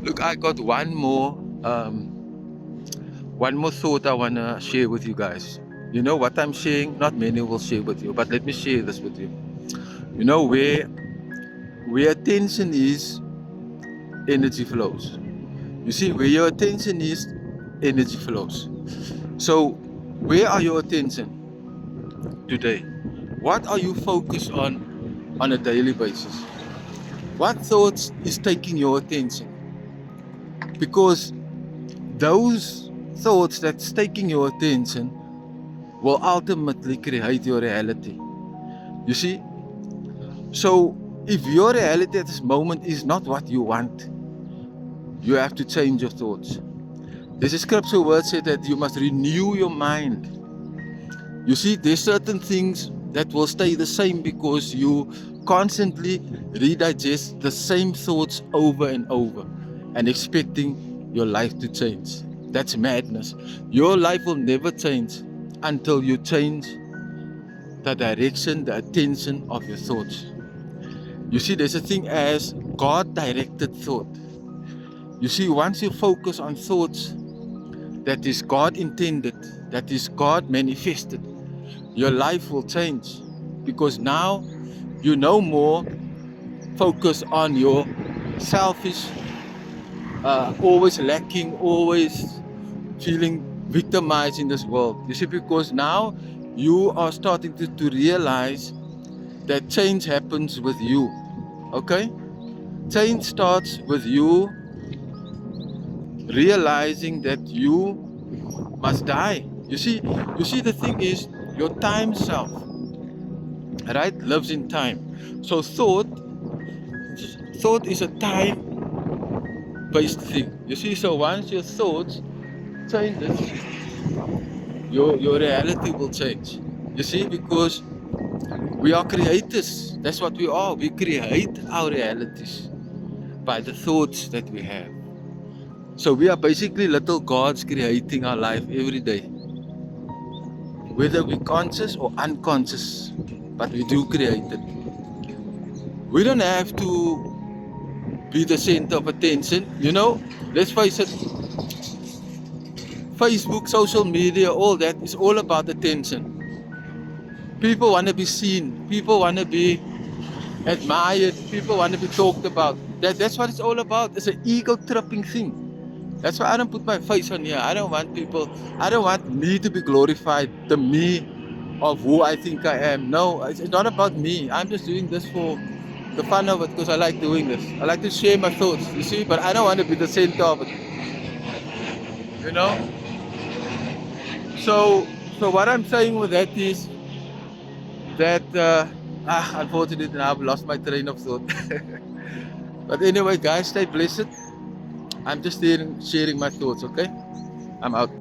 Look, I got one more thought I wanna share with you guys. You know what I'm sharing? Not many will share with you, but let me share this with you. You know where attention is, energy flows. You see, where your attention is, energy flows. So, where are your attention today? What are you focused on a daily basis? What thoughts is taking your attention? Because those thoughts that's taking your attention will ultimately create your reality. You see? So, if your reality at this moment is not what you want, you have to change your thoughts. There's a scripture word said that you must renew your mind. You see, there's certain things that will stay the same because you constantly redigest the same thoughts over and over and expecting your life to change. That's madness. Your life will never change until you change the direction, the attention of your thoughts. You see, there's a thing as God-directed thought. You see, once you focus on thoughts that is God intended, that is God manifested, your life will change, because now you no more focus on your selfish, always lacking, always feeling victimized in this world. You see, because now you are starting to realize that change happens with you. Okay? Change starts with you realizing that you must die. You see, the thing is, your time self, right, lives in time. So thought is a time-based thing. You see, so once your thoughts changes, your reality will change. You see, because we are creators. That's what we are. We create our realities by the thoughts that we have. So we are basically little gods creating our life every day, whether we're conscious or unconscious, but we do create it. We don't have to be the center of attention. You know, let's face it, Facebook, social media, all that is all about attention. People want to be seen, people want to be admired, people want to be talked about. That's what it's all about. It's an ego tripping thing. That's why I don't put my face on here. I don't want me to be glorified, the me of who I think I am. No, it's not about me. I'm just doing this for the fun of it, because I like doing this. I like to share my thoughts, you see, but I don't want to be the center of it, you know? So what I'm saying with that is that, unfortunately now I've lost my train of thought. But anyway, guys, stay blessed. I'm just sharing my thoughts, okay? I'm out.